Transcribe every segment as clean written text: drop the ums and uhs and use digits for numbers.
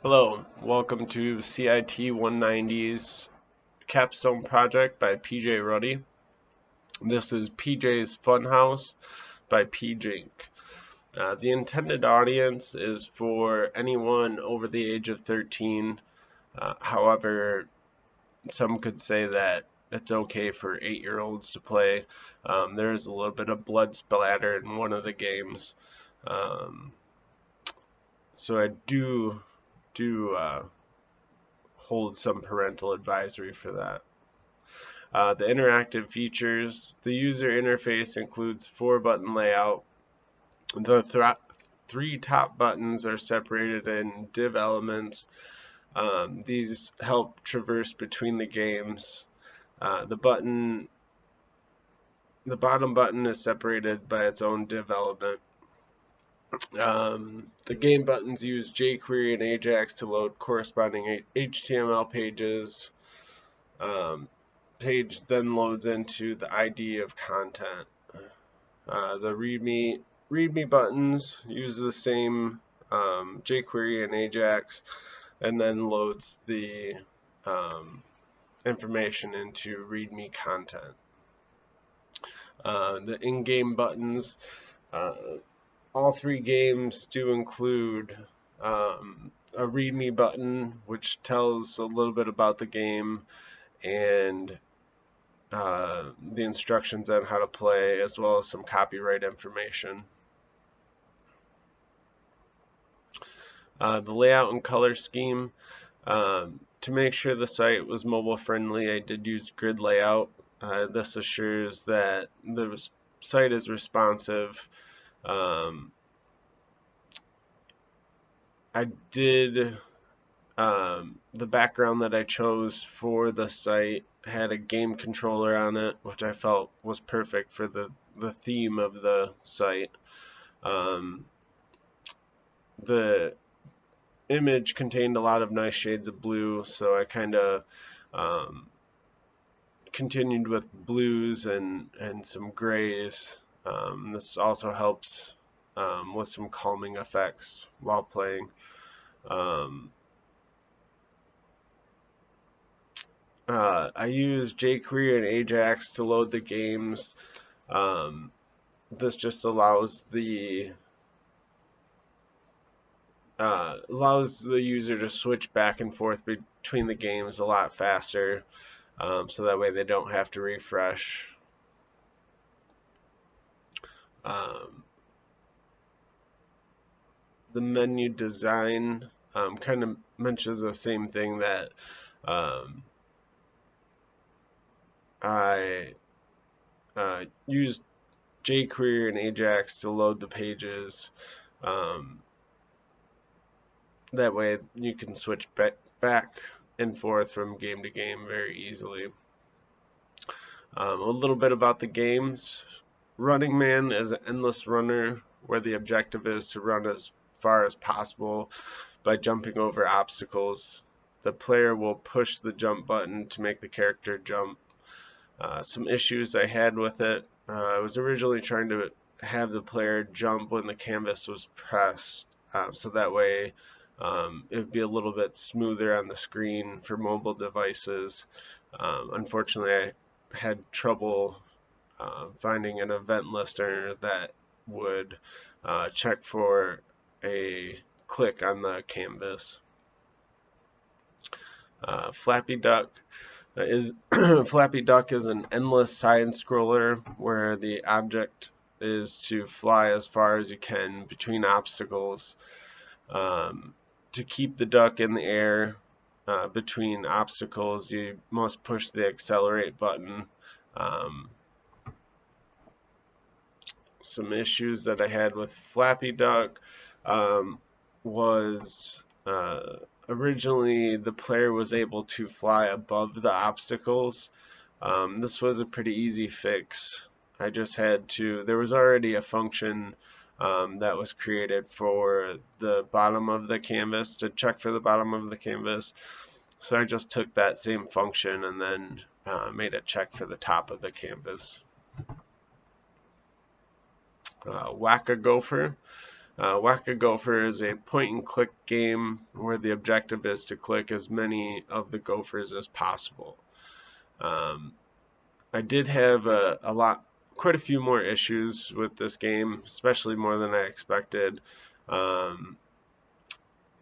Hello, welcome to CIT 190's Capstone Project by PJ Ruddy. This is PJ's Funhouse by PJ. The intended audience is for anyone over the age of 13. However, some could say that it's okay for 8-year-olds to play. There is a little bit of blood splatter in one of the games. So I do hold some parental advisory for that. The interactive features. The user interface includes 4-button layout. The three top buttons are separated in div elements. These help traverse between the games. The bottom button is separated by its own div element. The game buttons use jQuery and Ajax to load corresponding HTML pages. Page then loads into the ID of content. The README buttons use the same jQuery and Ajax, and then loads the information into README content. The in-game buttons. All three games do include a README button, which tells a little bit about the game and the instructions on how to play, as well as some copyright information. The layout and color scheme. To make sure the site was mobile friendly, I did use grid layout. This assures that the site is responsive. I did the background that I chose for the site had a game controller on it, which I felt was perfect for the theme of the site. The image contained a lot of nice shades of blue, so I kind of continued with blues and some grays. This also helps with some calming effects while playing. I use jQuery and Ajax to load the games. This just allows the user to switch back and forth between the games a lot faster, so that way they don't have to refresh. The menu design kind of mentions the same thing that I used jQuery and Ajax to load the pages. That way you can switch back and forth from game to game very easily. A little bit about the games. Running Man is an endless runner where the objective is to run as far as possible by jumping over obstacles. The player will push the jump button to make the character jump. Some issues I had with it. I was originally trying to have the player jump when the canvas was pressed, so that way it would be a little bit smoother on the screen for mobile devices. Unfortunately, I had trouble finding an event listener that would check for a click on the canvas. Flappy Duck is Flappy Duck is an endless side scroller where the object is to fly as far as you can between obstacles. To keep the duck in the air between obstacles, you must push the accelerate button. Some issues that I had with Flappy Duck was originally the player was able to fly above the obstacles. This was a pretty easy fix. I just had to, there was already a function that was created for the bottom of the canvas, to check for the bottom of the canvas. So I just took that same function and then made a check for the top of the canvas. Whack-A-Gopher. Whack-A-Gopher is a point-and-click game where the objective is to click as many of the gophers as possible. I did have quite a few more issues with this game, especially more than I expected.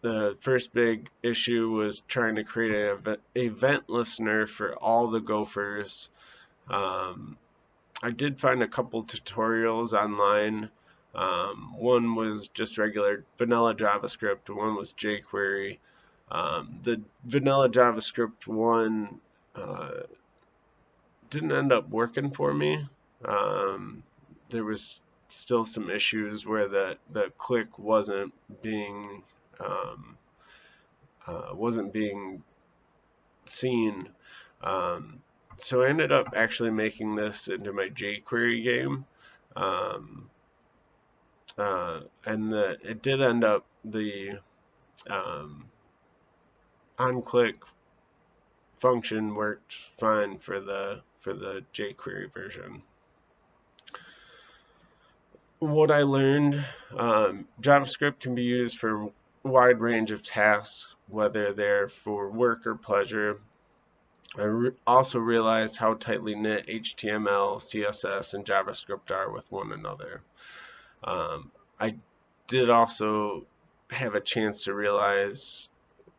The first big issue was trying to create an event listener for all the gophers. I did find a couple tutorials online. One was just regular vanilla JavaScript, one was jQuery. The vanilla JavaScript one didn't end up working for me. There was still some issues where the click wasn't being seen. So I ended up actually making this into my jQuery game. And it did end up the on-click function worked fine for the jQuery version. What I learned, JavaScript can be used for a wide range of tasks, whether they're for work or pleasure. I also realized how tightly knit HTML, CSS, and JavaScript are with one another. I did also have a chance to realize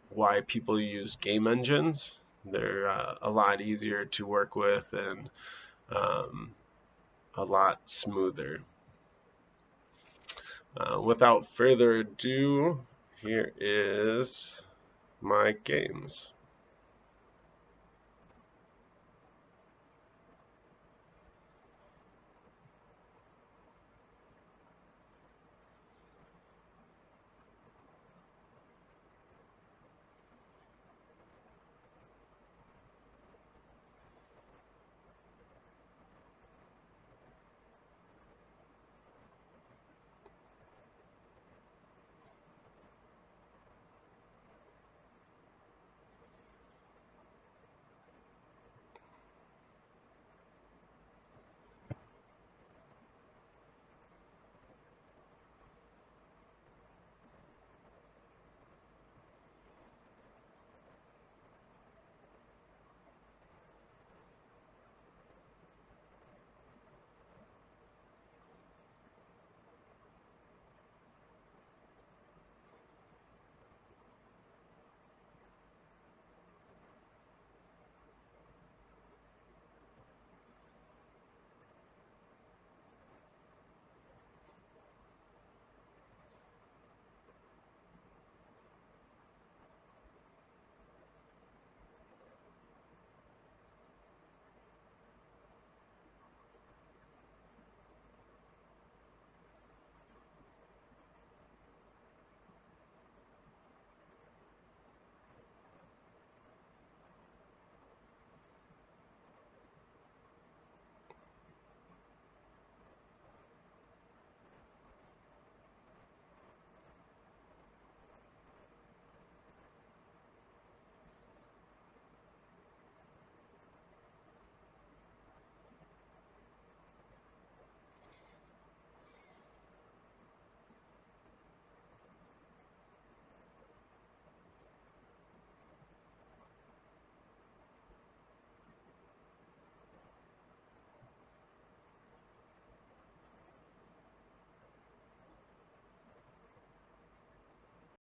why people use game engines. They're a lot easier to work with and a lot smoother. Without further ado, here is my games.